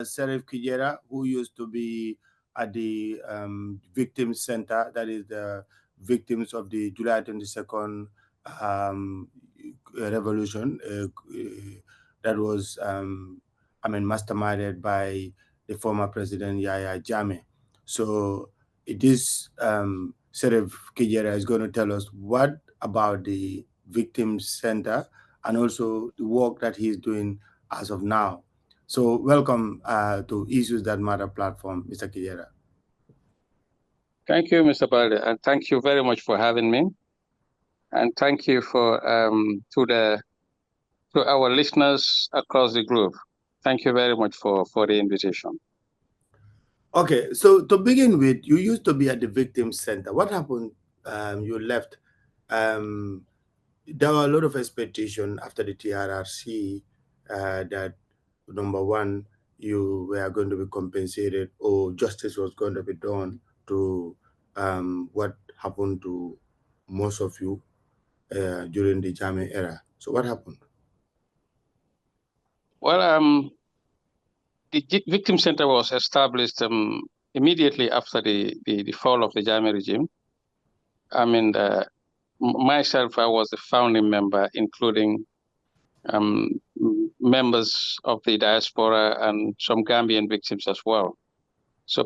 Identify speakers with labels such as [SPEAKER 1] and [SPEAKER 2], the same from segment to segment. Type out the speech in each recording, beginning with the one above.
[SPEAKER 1] Sheriff Kijera, who used to be at the Victims Center, that is the victims of the July 22nd revolution, that was, masterminded by the former President Jammeh. So this Sheriff Kijera is going to tell us what about the Victims Center and also the work that he's doing as of now. So welcome to Issues That Matter platform, Mr. Kijera.
[SPEAKER 2] Thank you, Mr. Barrow, and thank you very much for having me. And thank you for to our listeners across the group. Thank you very much for the invitation.
[SPEAKER 1] Okay, so to begin with, you used to be at the Victims Center. What happened? You left. There were a lot of expectation after the TRRC that, number one, you were going to be compensated or justice was going to be done to what happened to most of you during the Jammeh era. So what happened?
[SPEAKER 2] Well, the Victim Center was established immediately after the fall of the Jammeh regime. I mean, myself, I was a founding member, including members of the diaspora and some Gambian victims as well. So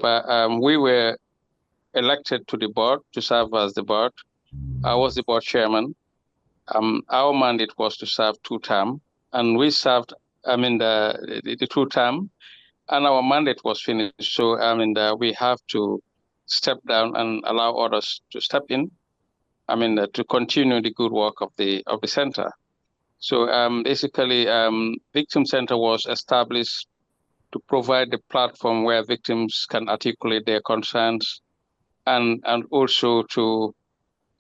[SPEAKER 2] we were elected to the board to serve as the board. I was the board chairman. Our mandate was to serve 2 terms, and we served, the 2 term, and our mandate was finished. So we have to step down and allow others to step in. To continue the good work of the center. So basically, Victim Center was established to provide the platform where victims can articulate their concerns, and also to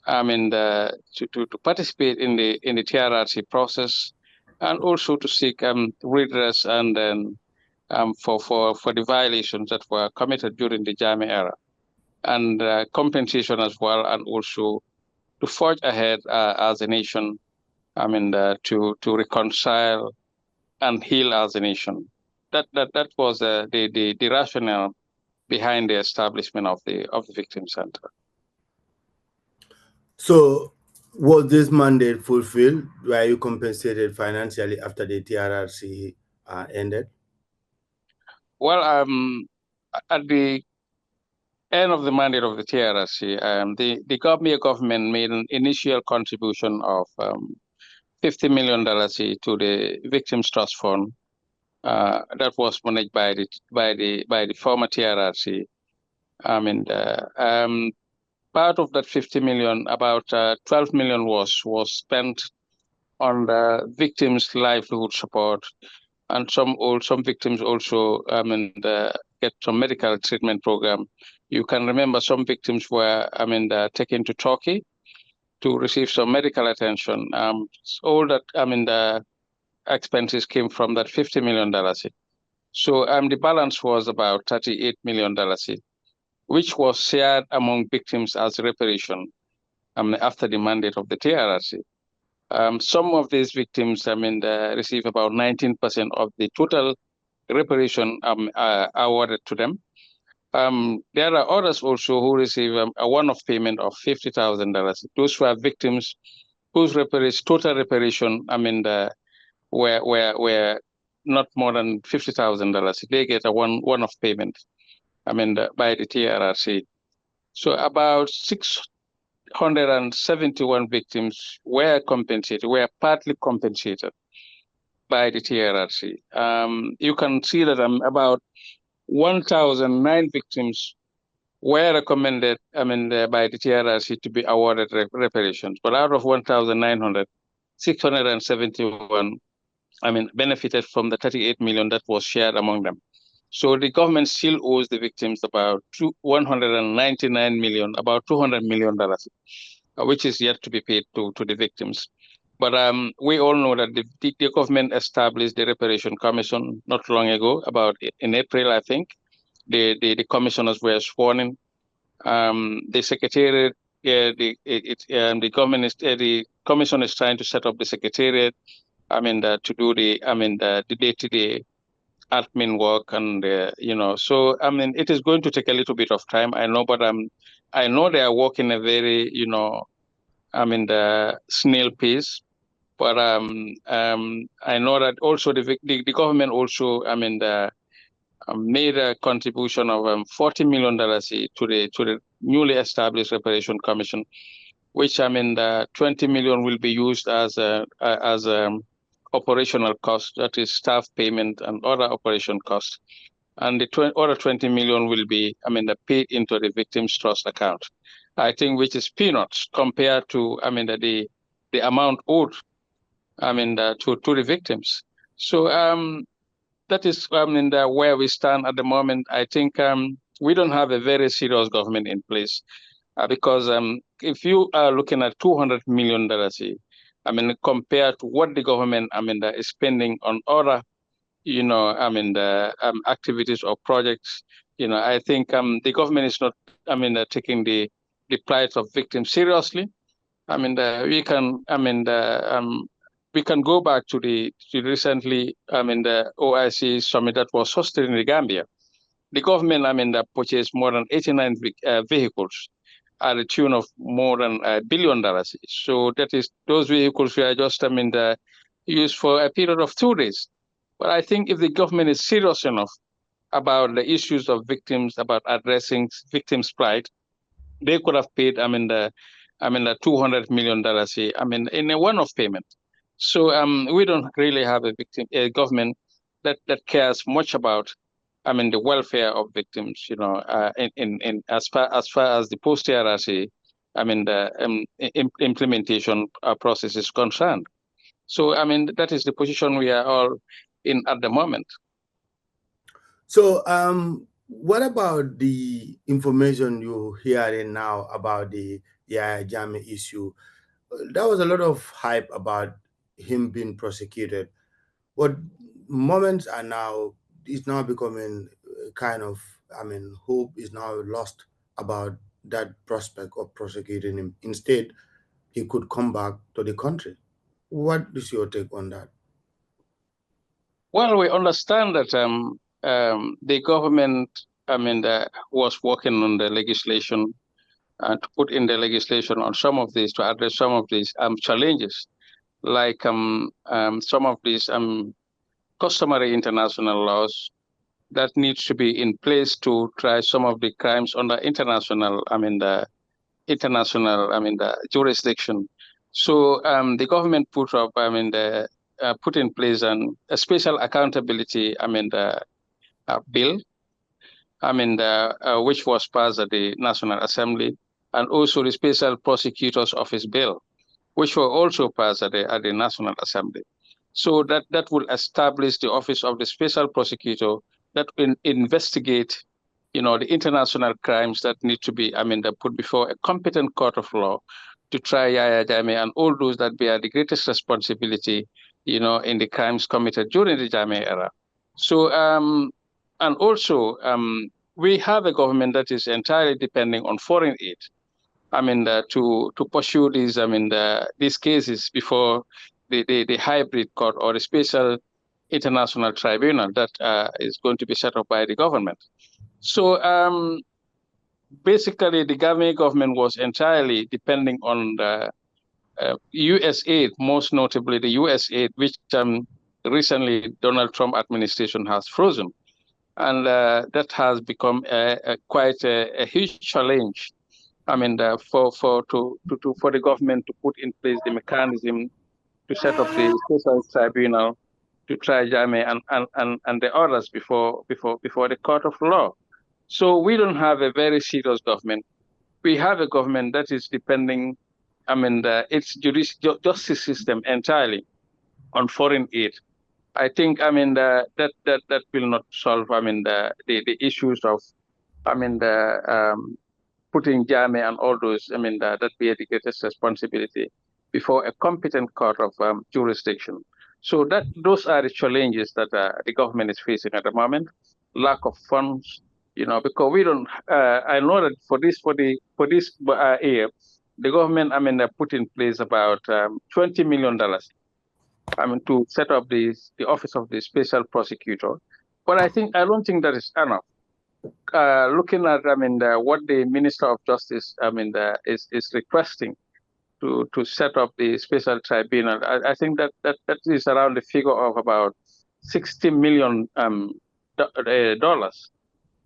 [SPEAKER 2] to participate in the TRRC process, and also to seek redress and then for the violations that were committed during the Jammeh era, and compensation as well, and also to forge ahead as a nation. To reconcile and heal as a nation. That was the rationale behind the establishment of the Victim Center.
[SPEAKER 1] So was this mandate fulfilled? Were you compensated financially after the TRRC ended?
[SPEAKER 2] Well, at the end of the mandate of the TRRC, the Gambia government made an initial contribution of $50 million to the Victims Trust Fund that was managed by the former TRRC. Part of that 50 million, about 12 million was spent on the victims' livelihood support, and some victims also get some medical treatment program. You can remember some victims were taken to Turkey to receive some medical attention. All that the expenses came from that $50 million. So the balance was about $38 million, which was shared among victims as reparation after the mandate of the TRRC. Some of these victims receive about 19% of the total reparation awarded to them. There are others also who receive a one-off payment of $50,000. Those were victims whose total reparation were not more than $50,000. They get a one-off payment by the TRRC. So about 671 victims were partly compensated by the TRRC. You can see that about 1,009 victims were recommended by the TRRC to be awarded reparations. But out of 1,900, 671 benefited from the 38 million that was shared among them. So the government still owes the victims about 199 million, about $200 million, which is yet to be paid to the victims. But we all know that the government established the Reparation Commission not long ago, about in April, I think. The commissioners were sworn in. The secretariat, the commission is trying to set up the secretariat. To do the day-to-day admin work, and so I mean, it is going to take a little bit of time, I know, but I know they are working a very, I mean, the snail pace. But I know that also the government also, I mean, made a contribution of $40 million to the newly established Reparation Commission, which, I mean, the 20 million will be used as operational cost, that is staff payment and other operation costs. And the other 20 million will be, I mean, paid into the victims' trust account. I think, which is peanuts compared to, I mean, the amount owed, I mean, to the victims. So that is, I mean, where we stand at the moment. I think we don't have a very serious government in place, because if you are looking at $200 million, I mean, compared to what the government, I mean, is spending on other, I mean, the activities or projects, I think the government is not, I mean, taking the plight of victims seriously. I mean, we can go back to the recently, I mean, the OIC summit that was hosted in the Gambia. The government, I mean, purchased more than 89 vehicles at a tune of more than $1 billion. So that is, those vehicles were just, I mean, used for a period of 2 days. But I think if the government is serious enough about the issues of victims, about addressing victims' plight, they could have paid, I mean, the $200 million, I mean, in a one-off payment. So we don't really have a government that cares much about, I mean, the welfare of victims, in as far as the post-TRRC, I mean, the implementation process is concerned. So, I mean, that is the position we are all in at the moment.
[SPEAKER 1] So, what about the information you're hearing now about the Jammeh issue? There was a lot of hype about him being prosecuted, but moments are now, it's now becoming kind of, I mean, hope is now lost about that prospect of prosecuting him. Instead, he could come back to the country. What is your take on that?
[SPEAKER 2] Well, we understand that the government, I mean, was working on the legislation, to put in the legislation on some of these, to address some of these challenges, like some of these customary international laws that needs to be in place to try some of the crimes under international, I mean, the jurisdiction. So the government put up, I mean, put in place a special accountability, I mean, the bill, I mean, which was passed at the National Assembly, and also the Special Prosecutor's Office bill, which were also passed at the National Assembly. So that will establish the Office of the Special Prosecutor that will investigate, the international crimes that need to be, I mean, put before a competent court of law to try Yahya Jammeh and all those that bear the greatest responsibility, in the crimes committed during the Jammeh era. So, and also, we have a government that is entirely depending on foreign aid, I mean, to pursue these, I mean, these cases before the hybrid court or the special international tribunal that is going to be set up by the government. So basically, the Ghanaian government was entirely depending on the U.S. aid, most notably the U.S. aid, which recently Donald Trump administration has frozen, and that has become quite a huge challenge. I mean, for the government to put in place the mechanism to set up the special tribunal to try Jammeh and the others before the court of law. So we don't have a very serious government. We have a government that is depending, I mean, its justice system entirely on foreign aid. I think, I mean, that will not solve, I mean, the issues of, I mean, putting Jammeh and all those, I mean, that bear the greatest responsibility before a competent court of jurisdiction. So those are the challenges that the government is facing at the moment. Lack of funds, because we don't. I know that for this year, the government, I mean, put in place about $20 million. I mean, to set up the office of the special prosecutor, But I don't think that is enough. Looking at, what the Minister of Justice, is requesting to set up the special tribunal, I think that is around the figure of about $60 million dollars.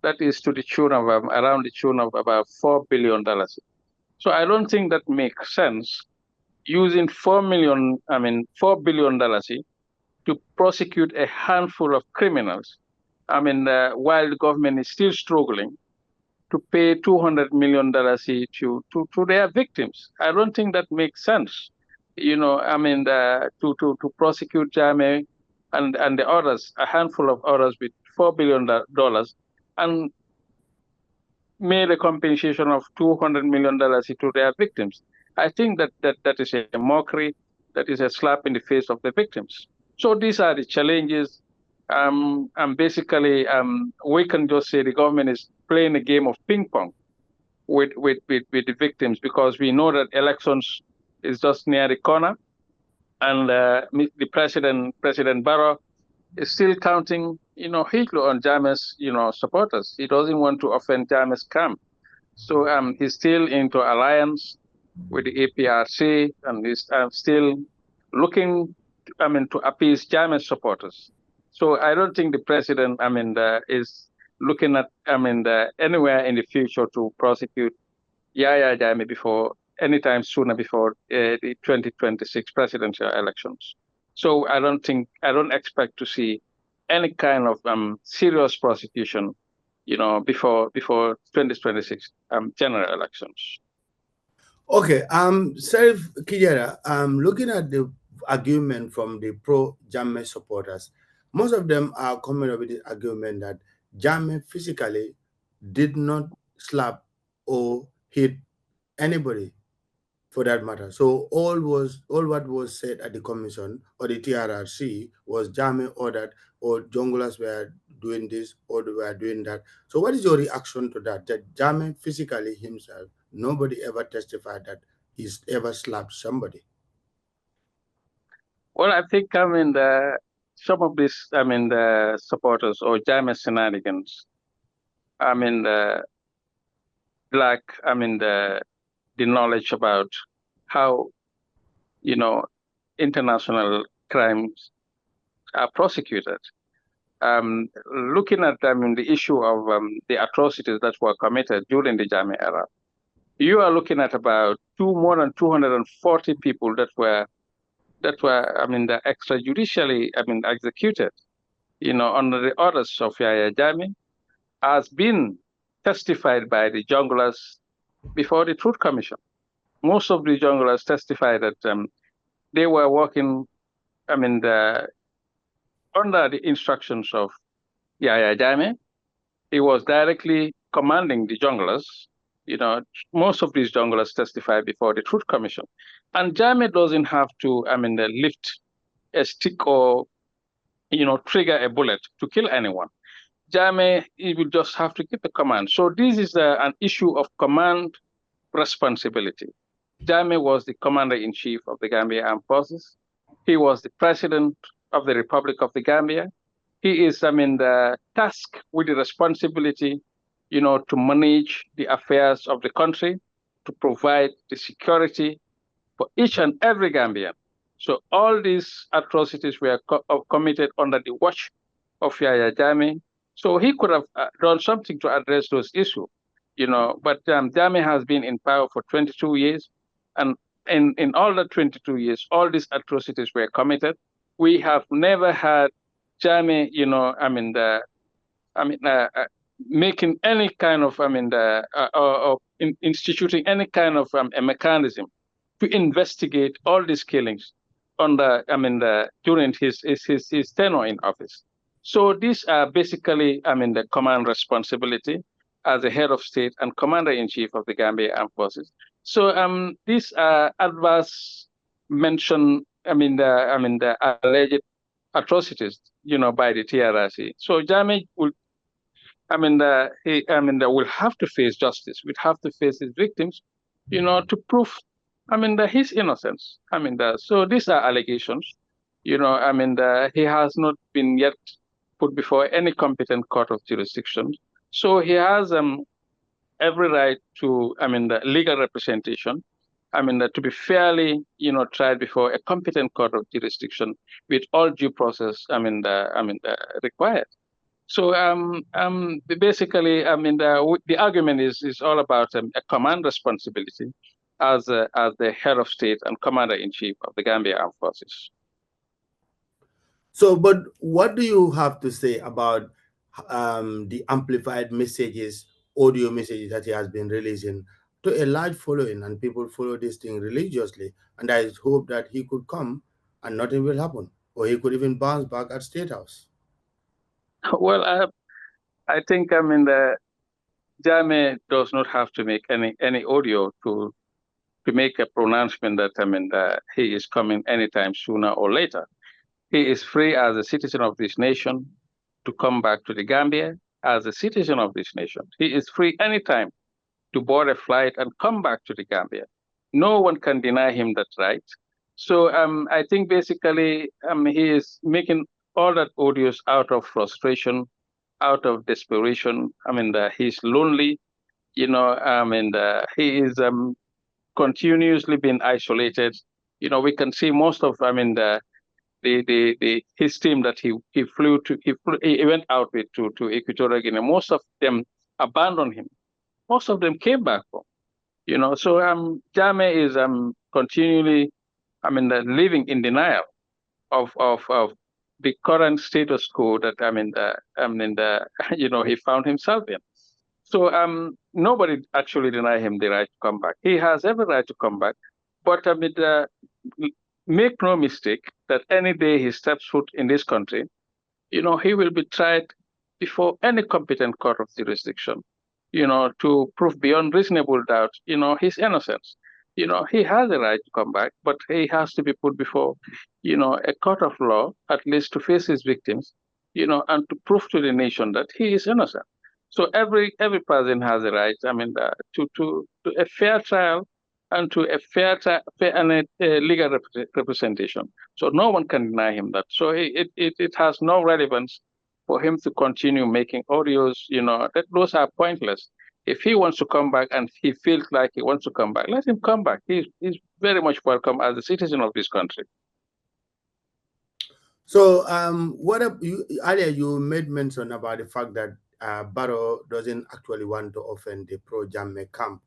[SPEAKER 2] That is to the tune of around the tune of about $4 billion. So I don't think that makes sense using $4 billion to prosecute a handful of criminals. While the government is still struggling to pay $200 million to their victims. I don't think that makes sense. To prosecute Jammeh and the others, a handful of others with $4 billion and made a compensation of $200 million to their victims. I think that is a mockery, that is a slap in the face of the victims. So these are the challenges. And basically, we can just say the government is playing a game of ping pong with the victims, because we know that elections is just near the corner, and the President Barrow is still counting, Hitler on Jammeh's, supporters. He doesn't want to offend Jammeh's camp. So he's still into alliance with the APRC, and he's still looking, to appease Jammeh's supporters. So I don't think the president, is looking at, anywhere in the future to prosecute Yahya Jammeh anytime sooner before the 2026 presidential elections. So I don't expect to see any kind of serious prosecution, before 2026 general elections.
[SPEAKER 1] Okay, Serif Kijera, looking at the argument from the pro-Jammeh supporters, most of them are coming up with the argument that Jammeh physically did not slap or hit anybody for that matter. So all what was said at the commission or the TRRC was Jammeh ordered, or junglers were doing this or they were doing that. So what is your reaction to that? That Jammeh physically himself, nobody ever testified that he's ever slapped somebody.
[SPEAKER 2] Well, I think some of these the supporters or Jammeh shenanigans, lack the knowledge about how international crimes are prosecuted. Looking at the issue of the atrocities that were committed during the Jammeh era, you are looking at about more than 240 people that were extrajudicially executed, under the orders of Yahya Jammeh, has been testified by the junglers before the Truth Commission. Most of the junglers testified that they were working, under the instructions of Yahya Jammeh. He was directly commanding the junglers. Most of these junglers testified before the Truth Commission. And Jammeh doesn't have to, lift a stick or, trigger a bullet to kill anyone. Jammeh, he will just have to give the command. So this is an issue of command responsibility. Jammeh was the commander-in-chief of the Gambia Armed Forces. He was the president of the Republic of the Gambia. He is, tasked with the responsibility, to manage the affairs of the country, to provide the security for each and every Gambian. So all these atrocities were committed under the watch of Yahya Jammeh. So he could have done something to address those issues, but Jammeh has been in power for 22 years. And in all the 22 years, all these atrocities were committed. We have never had Jammeh, making any kind of, instituting any kind of a mechanism to investigate all these killings during his tenure in office. So these are basically, the command responsibility as the head of state and commander-in-chief of the Gambia Armed Forces. So these are adverse mention, the alleged atrocities, by the TRRC. So Jammeh will, will have to face justice. Will have to face his victims, to prove, his innocence. So these are allegations. He has not been yet put before any competent court of jurisdiction. So he has every right to, the legal representation, to be fairly, tried before a competent court of jurisdiction with all due process, required. So basically, the argument is all about a command responsibility as the head of state and commander in chief of the Gambia Armed Forces.
[SPEAKER 1] So, but what do you have to say about the amplified messages, audio messages that he has been releasing to a large following, and people follow this thing religiously? And I hope that he could come and nothing will happen, or he could even bounce back at State House.
[SPEAKER 2] Well, I think the Jammeh does not have to make any audio to make a pronouncement that he is coming anytime sooner or later. He is free as a citizen of this nation to come back to the Gambia as a citizen of this nation. He is free anytime to board a flight and come back to the Gambia. No one can deny him that right. So I think basically he is making all that audios out of frustration, out of desperation. He's lonely, he is continuously being isolated. We can see most of his team that he went out with to Equatorial Guinea. Most of them abandoned him. Most of them came back home. So Jammeh is continually living in denial of the current status quo that he found himself in. So nobody actually denied him the right to come back. He has every right to come back, but make no mistake that any day he steps foot in this country, he will be tried before any competent court of jurisdiction, to prove beyond reasonable doubt, his innocence. He has a right to come back, but he has to be put before, a court of law, at least to face his victims, and to prove to the nation that he is innocent. So every person has a right, to a fair trial and to a fair and a legal representation. So no one can deny him that. So it has no relevance for him to continue making audios, that those are pointless. If he wants to come back and he feels like he wants to come back, let him come back. He's very much welcome as a citizen of this country.
[SPEAKER 1] So earlier you made mention about the fact that Barrow doesn't actually want to offend the pro-Jammeh camp.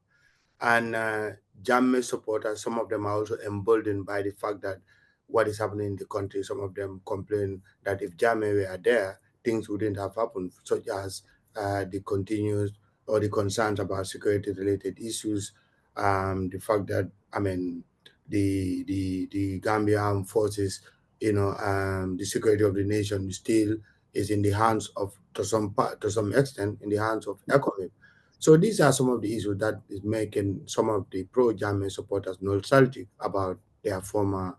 [SPEAKER 1] And Jammeh supporters, some of them are also emboldened by the fact that what is happening in the country. Some of them complain that if Jammeh were there, things wouldn't have happened, such as the continuous or the concerns about security-related issues, the fact that the Gambia Armed Forces, the security of the nation still is in the hands of, to some extent, in the hands of ECOWAS. So these are some of the issues that is making some of the pro-Jammeh supporters nostalgic about the former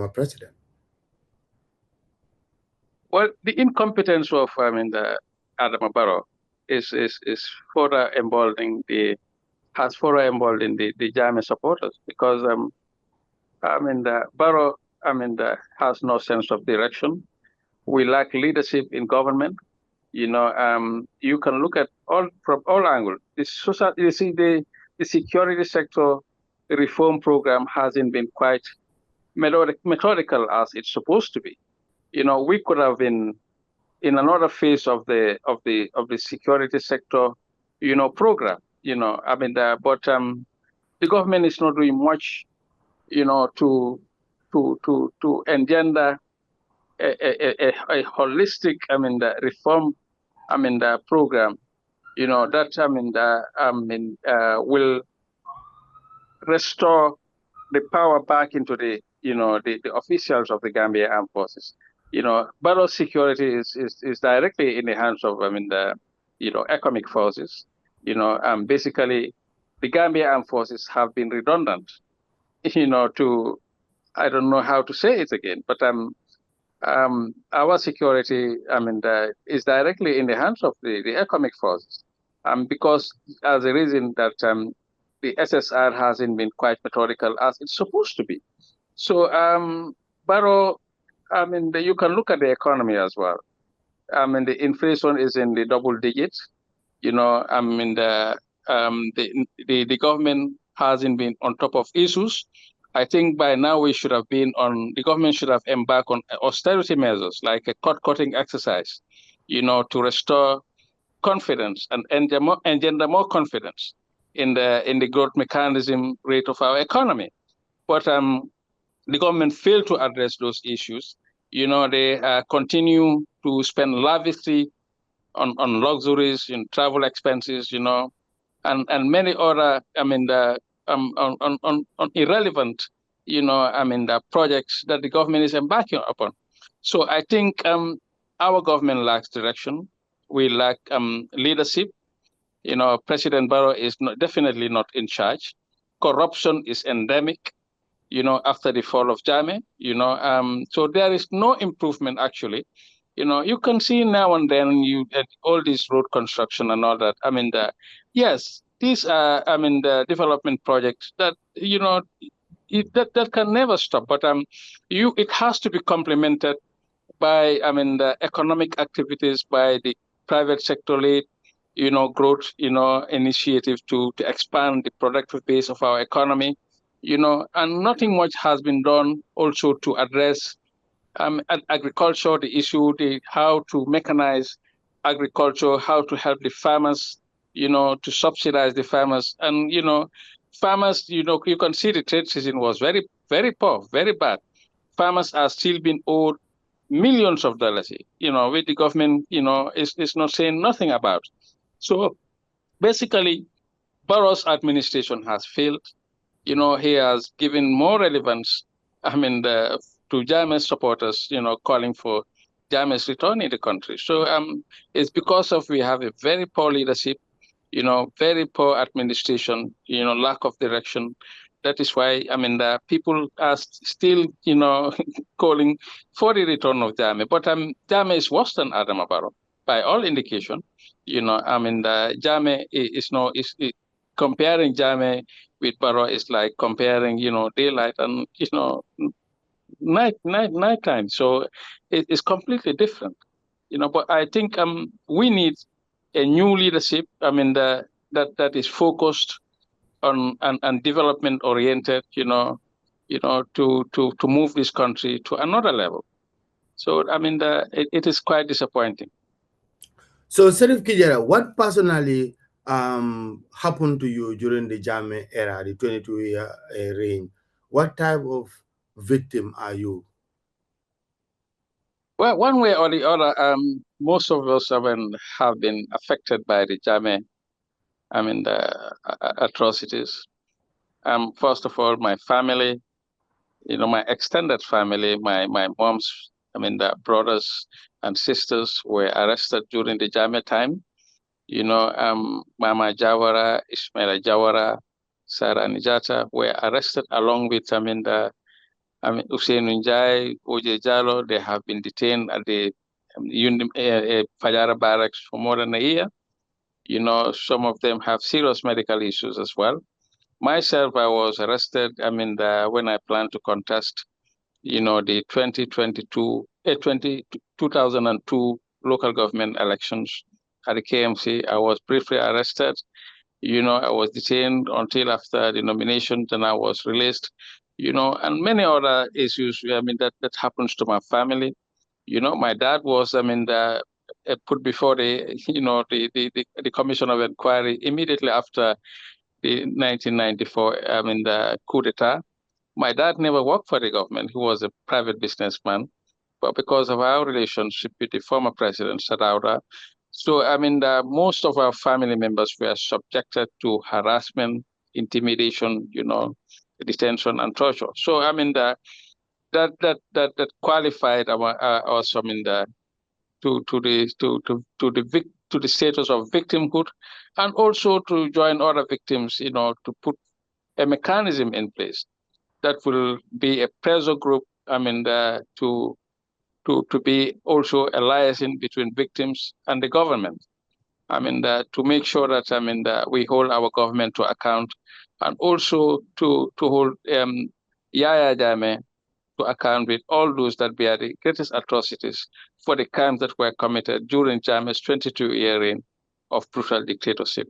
[SPEAKER 1] president.
[SPEAKER 2] Well, the incompetence of Adam Barrow is further emboldening the Jammeh supporters, because Barrow has no sense of direction. We lack leadership in government. You can look at from all angles. You see, the security sector reform program hasn't been quite methodical as it's supposed to be. We could have been in another phase of the security sector, program. But the government is not doing much, to engender a holistic, reform, the program, that will restore the power back into the officials of the Gambia Armed Forces. Barrow security is directly in the hands of the economic forces. Basically, the Gambia Armed Forces have been redundant. To, I don't know how to say it again, but our security, is directly in the hands of the economic forces, because as a reason that the SSR hasn't been quite methodical as it's supposed to be. So Barrow, you can look at the economy as well. the inflation is in the double digits. The government hasn't been on top of issues. I think by now the government should have embarked on austerity measures like a cost-cutting exercise, to restore confidence and engender more confidence in the growth mechanism rate of our economy. But the government failed to address those issues. They continue to spend lavishly on luxuries, travel expenses, and many other, on irrelevant, the projects that the government is embarking upon. So I think our government lacks direction. We lack leadership. President Barrow is definitely not in charge. Corruption is endemic, after the fall of Jammeh, so there is no improvement actually. You can see now and then all this road construction and all that. Yes, these are, the development projects that, that can never stop, but it has to be complemented by, the economic activities by the private sector led, growth, initiative to expand the productive base of our economy, and nothing much has been done also to address agriculture, the issue, how to mechanize agriculture, how to help the farmers, to subsidize the farmers. And, farmers, you can see the trade season was very, very poor, very bad. Farmers are still being owed millions of dollars, which the government, is not saying nothing about. So basically, Barrow's administration has failed. He has given more relevance, to Jammeh's supporters, calling for Jammeh's return in the country. So it's because of we have a very poor leadership, very poor administration, lack of direction. That is why, the people are still, calling for the return of Jammeh. But Jammeh is worse than Adama Barrow, by all indication. The Jammeh comparing Jammeh with Barrow is like comparing, daylight and, nighttime. So it's completely different, But I think we need a new leadership. That is focused on and development oriented. To move this country to another level. So it is quite disappointing.
[SPEAKER 1] So, Serif Kijera, what personally happened to you during the Jammeh era, the 22-year reign? What type of victim are you?
[SPEAKER 2] Well, one way or the other, most of us have been affected by the Jammeh, the atrocities. First of all, my family, my extended family, my mom's, the brothers and sisters were arrested during the Jammeh time. Mama Jawara, Ismaila Jawara, Sarah Nijata were arrested along with, Hussein Njai, Oje Jalo. They have been detained at the Fajara barracks for more than a year. Some of them have serious medical issues as well. Myself, I was arrested, when I planned to contest, the 2002 local government elections at the KMC. I was briefly arrested. I was detained until after the nomination, then I was released, and many other issues, that happens to my family. My dad was, put before the Commission of Inquiry immediately after the 1994, the coup d'etat. My dad never worked for the government. He was a private businessman. But because of our relationship with the former president, Sadauda, so most of our family members were subjected to harassment, intimidation, detention and torture. So that qualified us, to the status of victimhood, and also to join other victims, to put a mechanism in place that will be a pressure group, to be also a liaison between victims and the government. To make sure that we hold our government to account, and also to hold Yaya Jammeh to account with all those that bear the greatest atrocities for the crimes that were committed during Jammeh's 22-year reign of brutal dictatorship.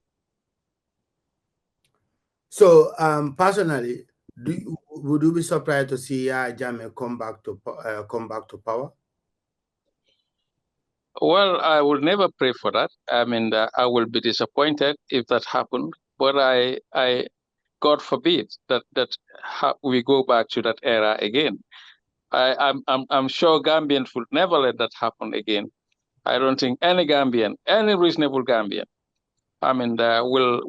[SPEAKER 1] So, personally, would you be surprised to see Jammeh come back to power?
[SPEAKER 2] Well, I will never pray for that. I mean, I will be disappointed if that happened. But God forbid that we go back to that era again. I'm sure Gambians would never let that happen again. I don't think any Gambian, any reasonable Gambian, I mean, will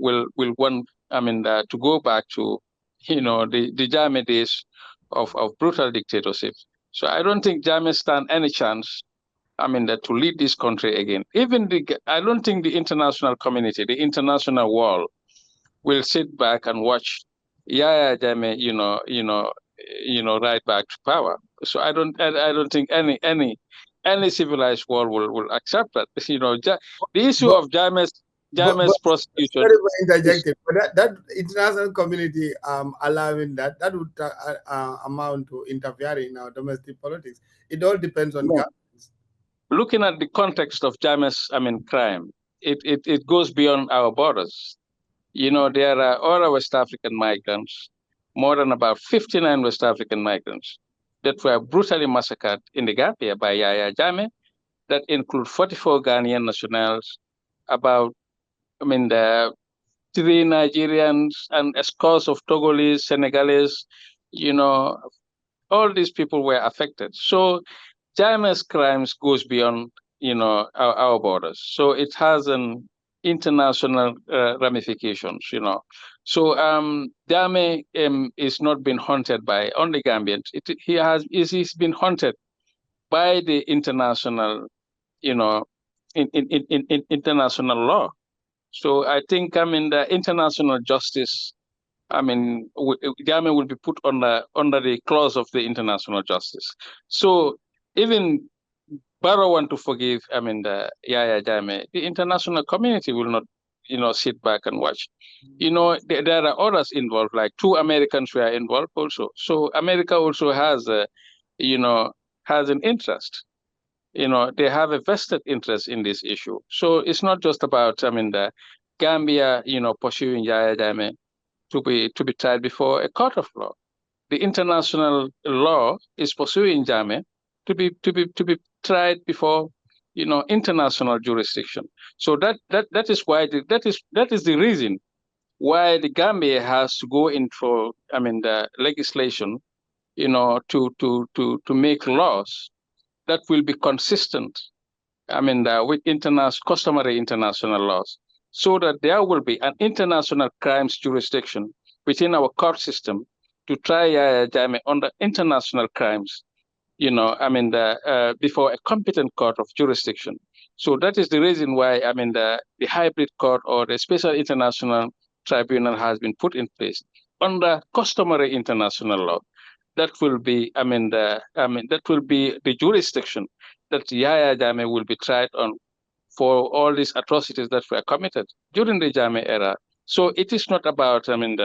[SPEAKER 2] want, I mean, to go back to, the Jammeh days of brutal dictatorship. So I don't think Jammeh stand any chance, I mean, to lead this country again. I don't think the international community, the international world, will sit back and watch Yahya Jammeh, right back to power. So I don't think any civilized world will accept that. The issue
[SPEAKER 1] But
[SPEAKER 2] of
[SPEAKER 1] but
[SPEAKER 2] Jammeh's prosecution
[SPEAKER 1] sorry for
[SPEAKER 2] is.
[SPEAKER 1] interjecting, but that international community allowing that would amount to interfering in our domestic politics. It all depends on
[SPEAKER 2] No.
[SPEAKER 1] governments.
[SPEAKER 2] Looking at the context of Jammeh's, I mean, crime, it goes beyond our borders. There are other West African migrants, more than about 59 West African migrants, that were brutally massacred in the Gambia by Yahya Jammeh, that include 44 Ghanaian nationals, about, I mean, the 3 Nigerians, and scores of Togolese, Senegalese, all these people were affected. So China's crimes goes beyond, our borders. So it has an international ramifications, So Jammeh is not been hunted by only Gambians. He's been hunted by the international, in international law. So I think, I mean, the international justice, I mean, Jammeh will be put under the clause of the international justice. So even Barrow want to forgive, I mean, the Yahya Jammeh, the international community will not, sit back and watch. There are others involved, like 2 Americans were involved also. So America also has, has an interest. They have a vested interest in this issue. So it's not just about, I mean, the Gambia, pursuing Yahya Jammeh to be tried before a court of law. The international law is pursuing Jammeh to be tried before, international jurisdiction. So that is why that is the reason why the Gambia has to go in for, I mean, the legislation, to make laws that will be consistent, I mean, with customary international laws, so that there will be an international crimes jurisdiction within our court system to try Jammeh under international crimes, I mean, before a competent court of jurisdiction. So that is the reason why, I mean, the hybrid court or the special international tribunal has been put in place under customary international law. That will be, that will be the jurisdiction that Yahya Jammeh will be tried on for all these atrocities that were committed during the Jammeh era. So it is not about, I mean,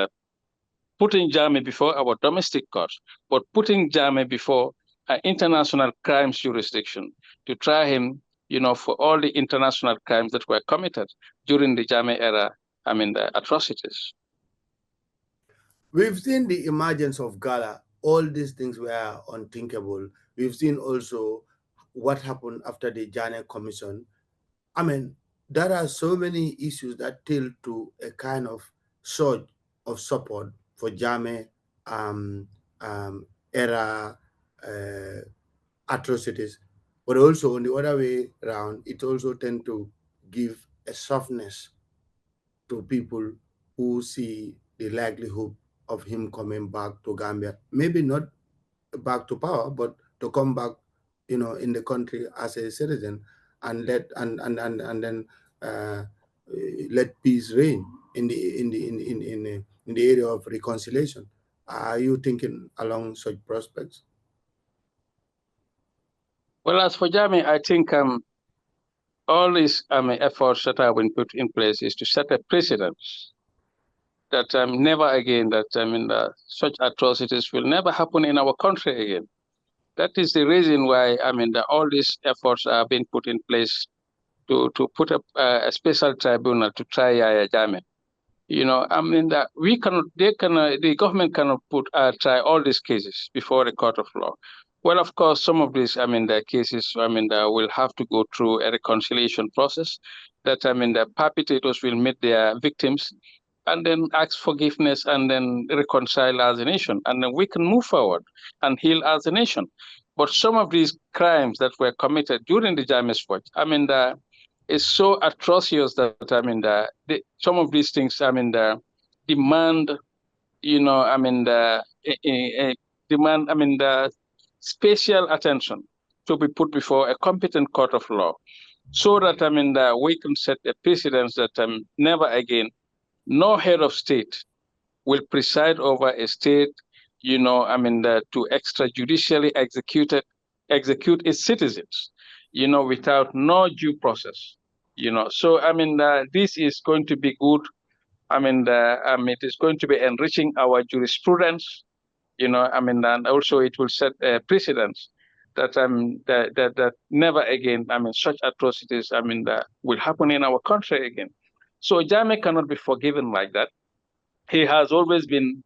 [SPEAKER 2] putting Jammeh before our domestic courts, but putting Jammeh before an international crimes jurisdiction to try him, for all the international crimes that were committed during the Jammeh era, I mean, the atrocities.
[SPEAKER 1] We've seen the emergence of Gala. All these things were unthinkable. We've seen also what happened after the Jammeh Commission. I mean, there are so many issues that tilt to a kind of surge of support for Jammeh era atrocities, but also on the other way around, it also tend to give a softness to people who see the likelihood of him coming back to Gambia. Maybe not back to power, but to come back, in the country as a citizen and then uh, let peace reign in the area of reconciliation. Are you thinking along such prospects?
[SPEAKER 2] Well, as for Jammeh, I think all these efforts that have been put in place is to set a precedent that never again, that such atrocities will never happen in our country again. That is the reason why, I mean, all these efforts are being put in place to put up a special tribunal to try Yahya Jammeh. I mean, that the government cannot try all these cases before a court of law. Well, of course, some of these, I mean, the cases, I mean, will have to go through a reconciliation process. That, I mean, the perpetrators will meet their victims and then ask forgiveness and then reconcile as a nation. And then we can move forward and heal as a nation. But some of these crimes that were committed during the Jammeh's watch, I mean, it's so atrocious that, I mean, some of these things, I mean, demand, I mean, demand, I mean, the special attention to be put before a competent court of law, so that, I mean, we can set a precedence that never again, no head of state will preside over a state, I mean, to extrajudicially execute its citizens, without no due process. So, I mean, this is going to be good. I mean, it is going to be enriching our jurisprudence, I mean, and also it will set precedents that that never again, I mean, such atrocities, I mean, that will happen in our country again. So Jammeh cannot be forgiven like that. He has always been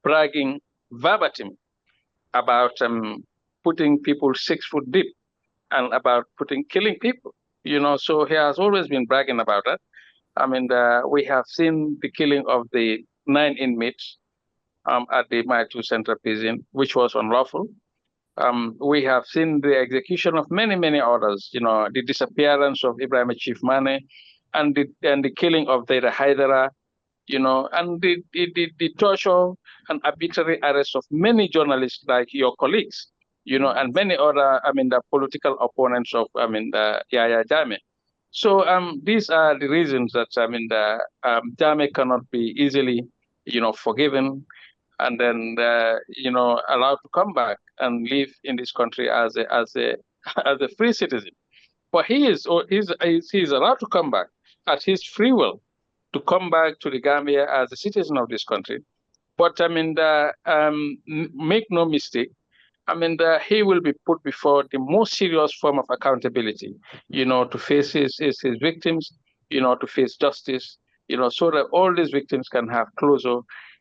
[SPEAKER 2] bragging verbatim about putting people 6 foot deep and about killing people. So he has always been bragging about that. I mean, we have seen the killing of the 9 inmates at the Maitu Central Prison, which was unlawful. We have seen the execution of many others. The disappearance of Ibrahim Chief Mane, and the killing of Deira Haidara, and the torture and arbitrary arrest of many journalists like your colleagues, and many other, I mean, the political opponents of, I mean, the Yahya Jammeh. So these are the reasons that, I mean, the Jammeh cannot be easily, forgiven and then, allowed to come back and live in this country as a as a free citizen. But he's allowed to come back at his free will, to come back to the Gambia as a citizen of this country. But I mean, make no mistake, I mean, he will be put before the most serious form of accountability, to face his victims, to face justice, so that all these victims can have closure,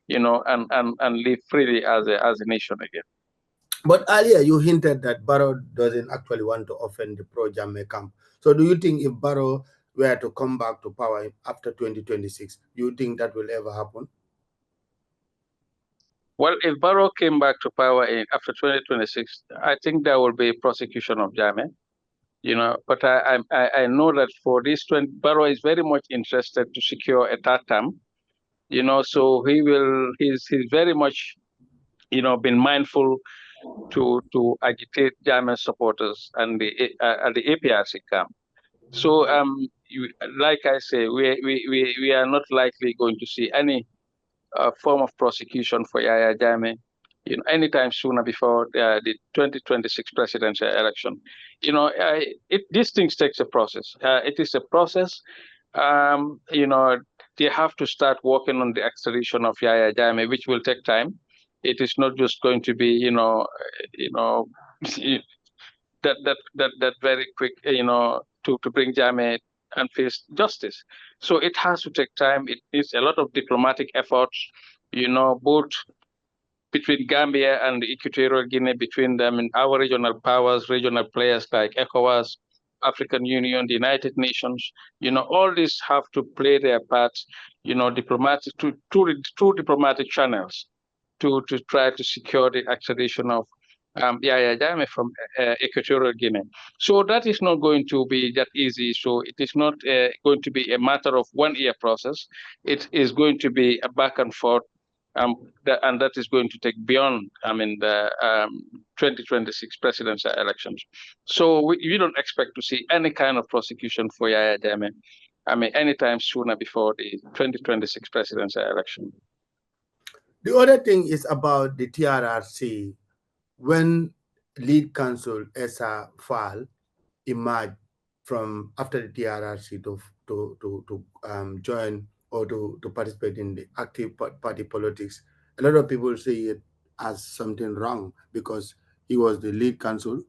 [SPEAKER 2] and live freely as a nation again.
[SPEAKER 1] But earlier you hinted that Barrow doesn't actually want to offend the pro-Jammeh camp. So do you think if Barrow were to come back to power after 2026, do you think that will ever happen?
[SPEAKER 2] Well, if Barrow came back to power after 2026, I think there will be prosecution of Jammeh. But I know that for this 20, Barrow is very much interested to secure a third term. So he's very much, been mindful to agitate Jammeh supporters and the APRC camp. So like I say, we are not likely going to see any form of prosecution for Yahya Jammeh, anytime sooner before the 2026 presidential election. These things takes a process. It is a process. They have to start working on the extradition of Yahya Jammeh, which will take time. It is not just going to be, that very quick, to bring Jammeh and face justice. So it has to take time. It needs a lot of diplomatic efforts, both between Gambia and Equatorial Guinea, between them and our regional powers, regional players like ECOWAS, African Union, the United Nations. All these have to play their parts, diplomatic through diplomatic channels to try to secure the extradition of Yahya Jammeh from Equatorial Guinea. So that is not going to be that easy. So it is not going to be a matter of 1 year process. It is going to be a back and forth, and that is going to take beyond, I mean, the 2026 presidential elections. So we don't expect to see any kind of prosecution for Yahya Jammeh, I mean, anytime sooner before the 2026 presidential election.
[SPEAKER 1] The other thing is about the TRRC. When lead counsel Esa Fall emerged from after the TRRC to join or to participate in the active party politics, a lot of people see it as something wrong because he was the lead counsel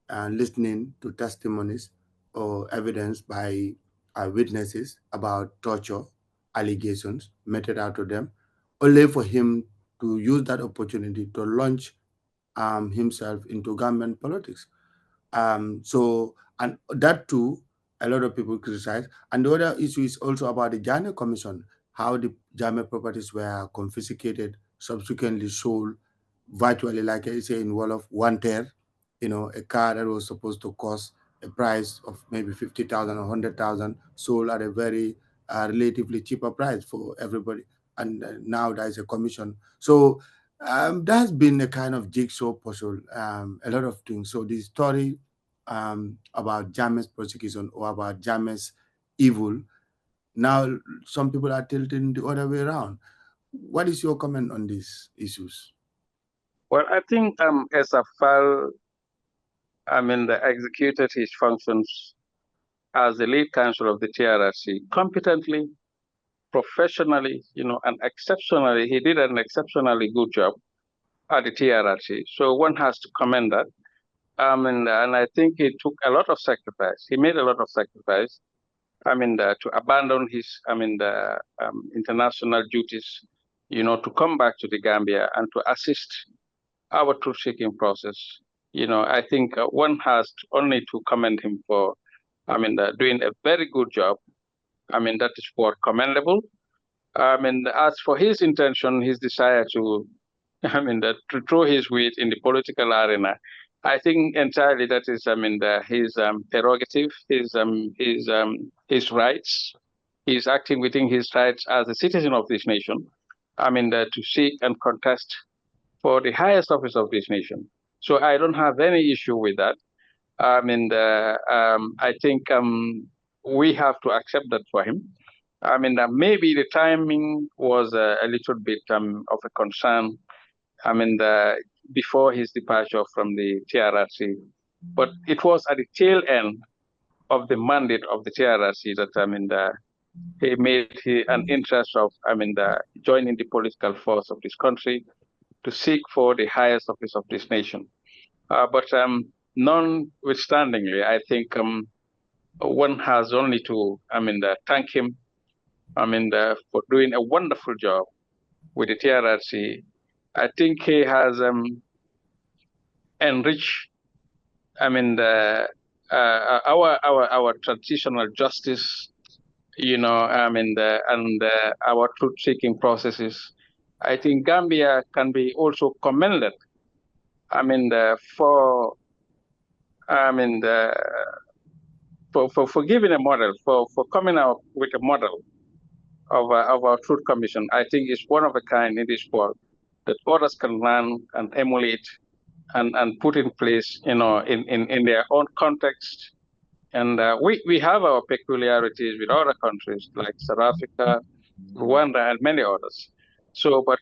[SPEAKER 1] and listening to testimonies or evidence by witnesses about torture allegations meted out to them, only for him to use that opportunity to launch himself into government politics. So, and that too, a lot of people criticize. And the other issue is also about the Jammeh Commission, how the Jammeh properties were confiscated, subsequently sold virtually, like I say, in wall of one third. A car that was supposed to cost a price of maybe 50,000 or 100,000 sold at a very relatively cheaper price for everybody. And now there is a commission. So there has been a kind of jigsaw puzzle, a lot of things. So the story about Jammeh's prosecution or about Jammeh's evil, now some people are tilting the other way around. What is your comment on these issues?
[SPEAKER 2] Well, I think as a file, executed his functions as the lead counsel of the TRRC competently, professionally, and exceptionally. He did an exceptionally good job at the TRRC. So one has to commend that. And I think he took a lot of sacrifice. He made a lot of sacrifice. To abandon his, international duties, to come back to the Gambia and to assist our truth-seeking process. I think one has only to commend him for, doing a very good job. That is for commendable. As for his intention, his desire to, to throw his weight in the political arena, I think entirely that is, his prerogative, his rights. He's acting within his rights as a citizen of this nation. To seek and contest for the highest office of this nation. So I don't have any issue with that. I think we have to accept that for him. Maybe the timing was a little bit of a concern. Before his departure from the TRRC, but it was at the tail end of the mandate of the TRRC that he made an interest of joining the political force of this country to seek for the highest office of this nation. But notwithstandingly, I think one has only to thank him for doing a wonderful job with the TRRC. I think he has enriched our traditional justice, and our truth-seeking processes. I think Gambia can be also commended. For giving a model, for coming out with a model of our Truth Commission. I think it's one of a kind in this world that others can learn and emulate and put in place, in their own context. And we have our peculiarities with other countries like South Africa, Rwanda, and many others. So, but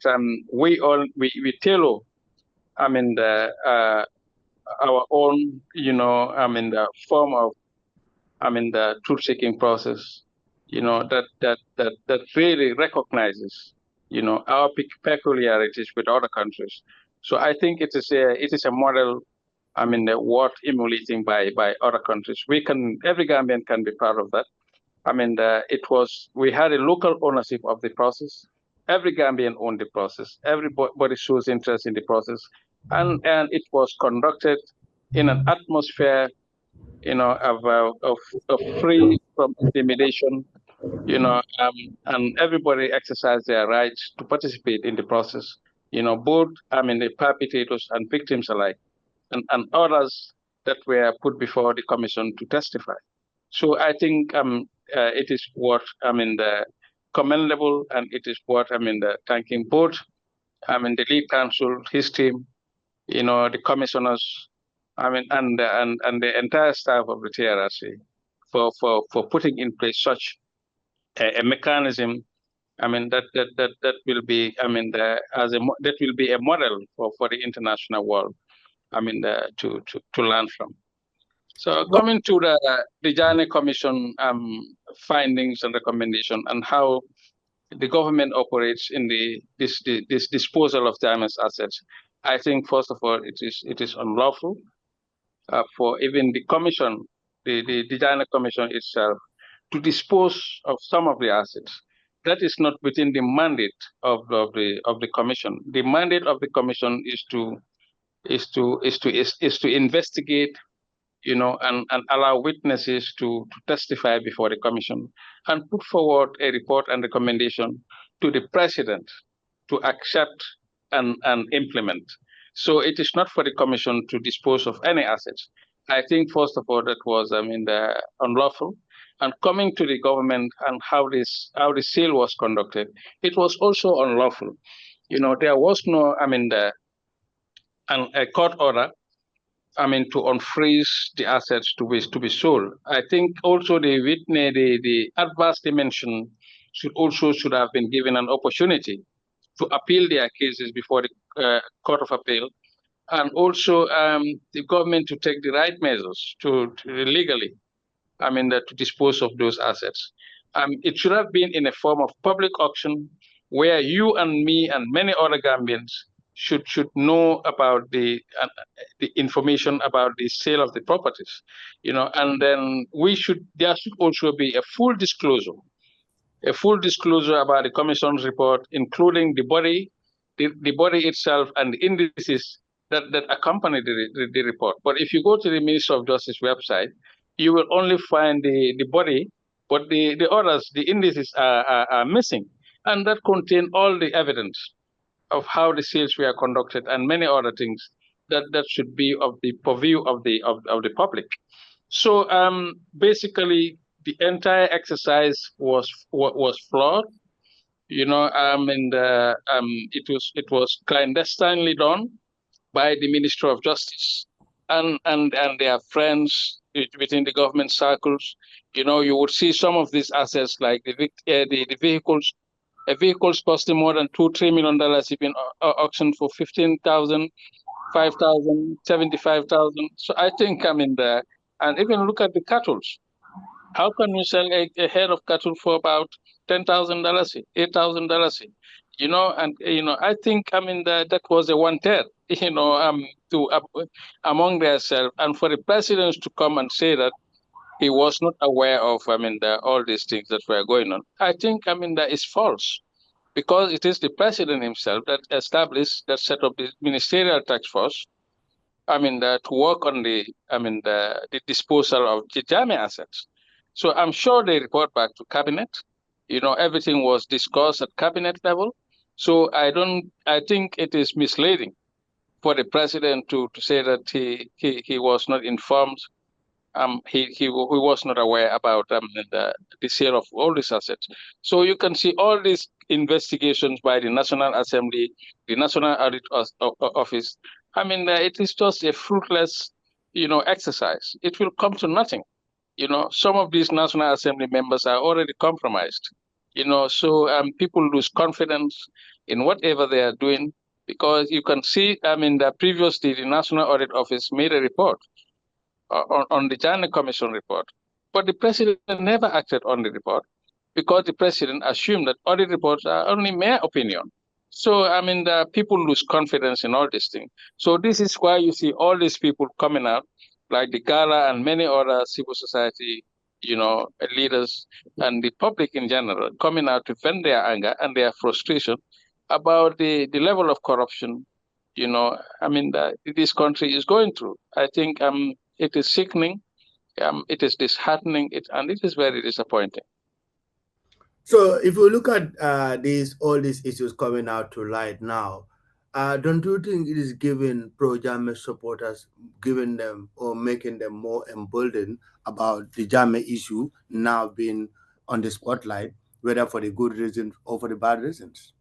[SPEAKER 2] we tailor, our own, the form of, the truth-seeking process, that really recognizes, our peculiarities with other countries. So I think it is a model, worth emulating by other countries. Every Gambian can be proud of that. We had a local ownership of the process. Every Gambian owned the process. Everybody shows interest in the process, and it was conducted in an atmosphere, of free from intimidation, and everybody exercised their rights to participate in the process. Both the perpetrators and victims alike, and others that were put before the commission to testify. So I think it is worth the commendable, and it is worth the thanking both the lead counsel, his team, the commissioners, and the entire staff of the TRRC for putting in place such a mechanism. That will be that will be a model for the international world. To learn from. So coming to the Jammeh Commission findings and recommendation, and how the government operates in this disposal of Jammeh's assets, I think, first of all, it is unlawful for even the commission, the Jammeh Commission itself, to dispose of some of the assets. That is not within the mandate of the commission. The mandate of the commission is to investigate, and allow witnesses to testify before the commission and put forward a report and recommendation to the president to accept and implement. So it is not for the commission to dispose of any assets. I think, first of all, that was, unlawful. And coming to the government and how the sale was conducted, it was also unlawful. There was no, a court order, to unfreeze the assets to be sold. I think also the witness, the adverse dimension should have been given an opportunity to appeal their cases before the Court of Appeal, and also the government to take the right measures to legally, to dispose of those assets. It should have been in a form of public auction where you and me and many other Gambians should know about the information about the sale of the properties, and then there should also be a full disclosure about the commission's report, including the body itself and the indices that accompany the report. But if you go to the Ministry of Justice website, you will only find the body, but the others, the indices are missing, and that contain all the evidence of how the sales were conducted and many other things that should be of the purview of the public. So basically, the entire exercise was flawed. It was clandestinely done by the Ministry of Justice and their friends within the government circles. You would see some of these assets like the vehicles. Vehicles costing more than $2-3 million have been auctioned for 15,000, 5,000, 75,000. So I think and even look at the cattle. How can you sell a head of cattle for about $10,000, $8,000? I think that was a 1/3. Among themselves, and for the presidents to come and say that he was not aware of all these things that were going on, I think that is false, because it is the president himself that set up the ministerial task force, to work on the disposal of the Jammeh assets. So I'm sure they report back to cabinet. Everything was discussed at cabinet level. So I think it is misleading for the president to say that he was not informed. He was not aware about the sale of all these assets. So you can see all these investigations by the National Assembly, the National Audit Office. It is just a fruitless, exercise. It will come to nothing. Some of these National Assembly members are already compromised. So people lose confidence in whatever they are doing, because you can see, that previously the National Audit Office made a report on the Jammeh Commission report, but the president never acted on the report, because the president assumed that audit reports are only mere opinion. So the people lose confidence in all these things. So this is why you see all these people coming out, like the Gala and many other civil society, leaders, and the public in general, coming out to vent their anger and their frustration about the level of corruption, this country is going through. I think it is sickening, it is disheartening, and it is very disappointing.
[SPEAKER 1] So if we look at all these issues coming out to light now, don't you think it is giving pro-Jammeh supporters, giving them or making them more emboldened about the Jammeh issue now being on the spotlight, whether for the good reasons or for the bad reasons?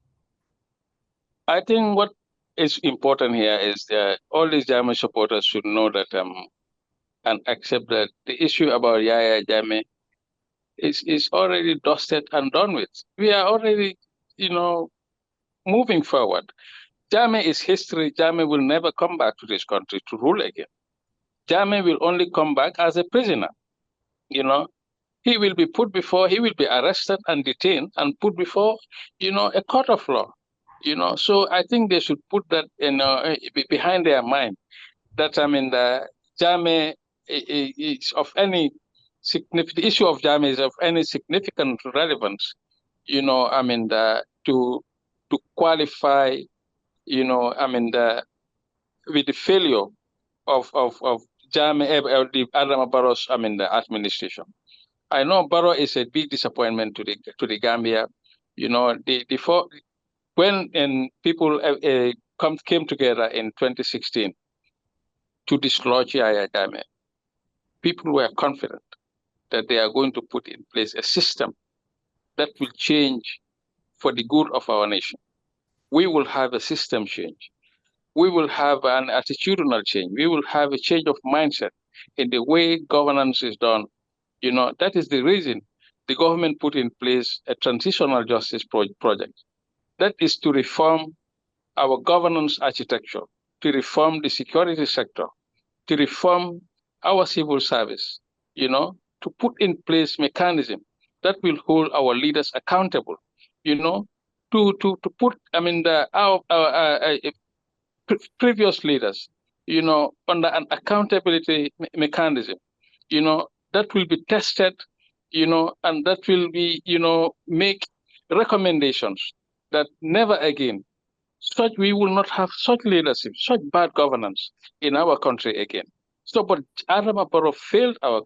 [SPEAKER 2] I think what is important here is that all these Jammeh supporters should know that and accept that the issue about Yahya Jammeh is already dusted and done with. We are already, moving forward. Jammeh is history. Jammeh will never come back to this country to rule again. Jammeh will only come back as a prisoner. He will be arrested and detained and put before, a court of law. So I think they should put that behind their mind, that the Jammeh is of any significant, the issue of Jammeh is of any significant relevance, to qualify, with the failure of Jammeh, the Adama Barrow's, the administration. I know Barrow is a big disappointment to the Gambia. When people came together in 2016 to dislodge Yahya Jammeh, people were confident that they are going to put in place a system that will change for the good of our nation. We will have a system change. We will have an attitudinal change. We will have a change of mindset in the way governance is done. That is the reason the government put in place a transitional justice project. That is to reform our governance architecture, to reform the security sector, to reform our civil service, to put in place mechanism that will hold our leaders accountable, to put, our previous leaders, under an accountability mechanism, that will be tested, and that will be, make recommendations that never again we will not have such leadership, such bad governance in our country again. So, but Adama Barrow failed our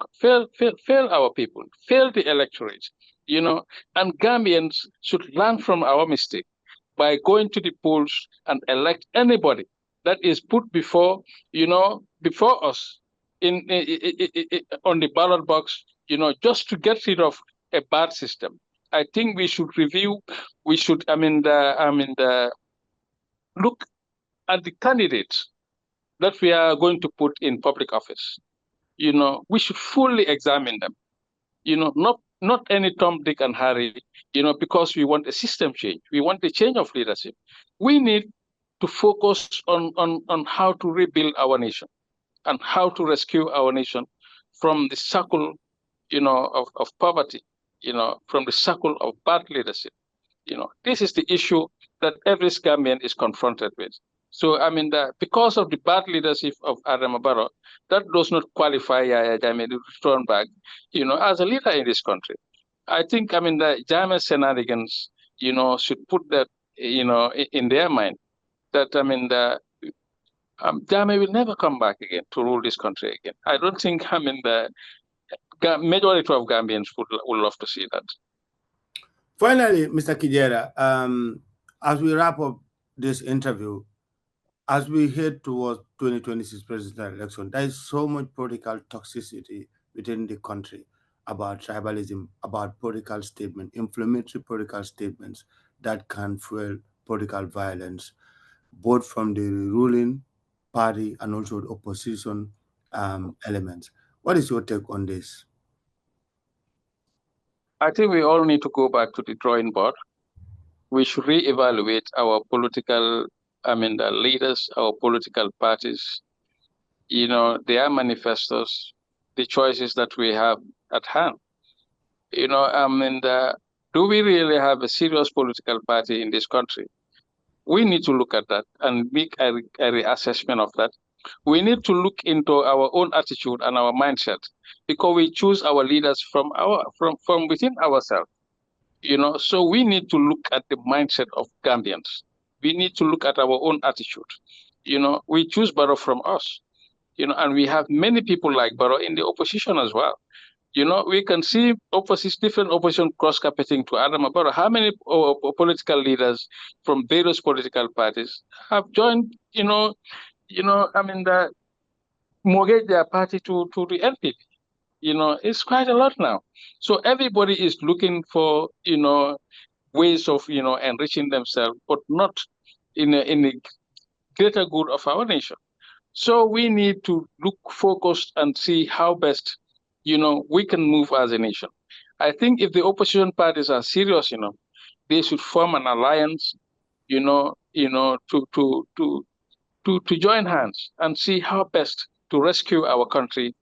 [SPEAKER 2] people, failed the electorate, and Gambians should learn from our mistake by going to the polls and elect anybody that is put before, before us on the ballot box, just to get rid of a bad system. I think we should review. We should, look at the candidates that we are going to put in public office. We should fully examine them. Not any Tom, Dick, and Harry. Because we want a system change. We want a change of leadership. We need to focus on how to rebuild our nation and how to rescue our nation from the circle, of poverty, from the circle of bad leadership. This is the issue that every Gambian is confronted with. So, because of the bad leadership of Adama Barrow, that does not qualify Yahya Jammeh to return back, as a leader in this country. I think, the Jammeh shenanigans, should put that, in their mind that, Jammeh will never come back again to rule this country again. I don't think, the majority of Gambians would love to see that.
[SPEAKER 1] Finally, Mr. Kijera, as we wrap up this interview, as we head towards 2026 presidential election, there is so much political toxicity within the country about tribalism, about political statements, inflammatory political statements that can fuel political violence, both from the ruling party and also the opposition elements. What is your take on this?
[SPEAKER 2] I think we all need to go back to the drawing board. We should reevaluate our political, the leaders, our political parties, their manifestos, the choices that we have at hand. Do we really have a serious political party in this country? We need to look at that and make a reassessment of that. We need to look into our own attitude and our mindset, because we choose our leaders from within ourselves. So we need to look at the mindset of Gambians. We need to look at our own attitude. We choose Barrow from us, and we have many people like Barrow in the opposition as well. We can see different opposition cross-carpeting to Adama Barrow. How many political leaders from various political parties have joined, mortgage their party to the NPP? It's quite a lot now. So everybody is looking for, ways of, enriching themselves, but not in the greater good of our nation. So we need to look focused and see how best, we can move as a nation. I think if the opposition parties are serious, they should form an alliance, to join hands and see how best to rescue our country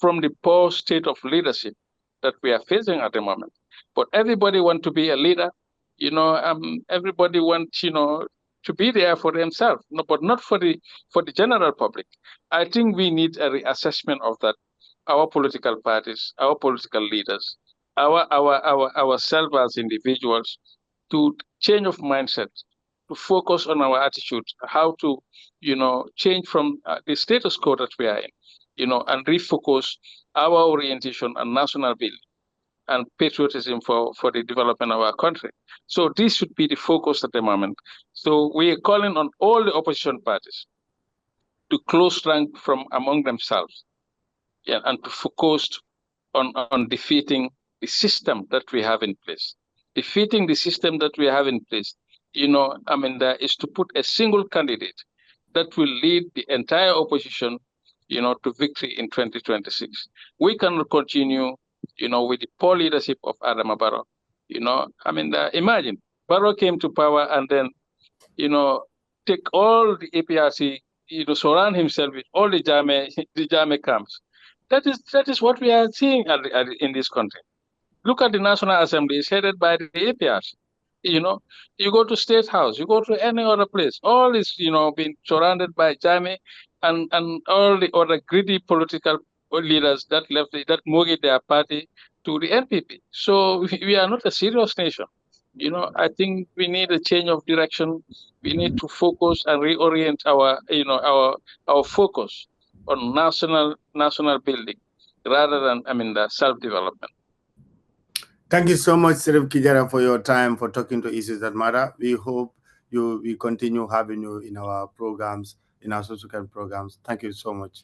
[SPEAKER 2] from the poor state of leadership that we are facing at the moment. But everybody wants to be a leader. Everybody wants, to be there for themselves, no, but not for the general public. I think we need a reassessment of that. Our political parties, our political leaders, ourselves as individuals, to change of mindset, to focus on our attitude, how to, change from the status quo that we are in, and refocus our orientation on national building and patriotism for the development of our country. So this should be the focus at the moment. So we are calling on all the opposition parties to close rank from among themselves, yeah, and to focus on defeating the system that we have in place. Defeating the system that we have in place, there is to put a single candidate that will lead the entire opposition, to victory in 2026. We cannot continue, with the poor leadership of Adama Barrow. Imagine Barrow came to power and then, take all the APRC, surround himself with all the Jammeh, the Jammeh camps. That is what we are seeing in this country. Look at the National Assembly; it's headed by the APRC. You go to State House, you go to any other place, all is being surrounded by Jammeh and all the other greedy political leaders that mortgage their party to the NPP. So we are not a serious nation. I think we need a change of direction. We need to focus and reorient our focus on national building rather than the self-development.
[SPEAKER 1] Thank you so much, Serif Kijera, for your time, for talking to issues that matter. We hope we continue having you in our programs, in our social programs. Thank you so much.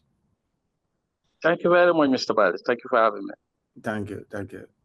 [SPEAKER 2] Thank you very much, Mr. Badi. Thank you for having me.
[SPEAKER 1] Thank you. Thank you.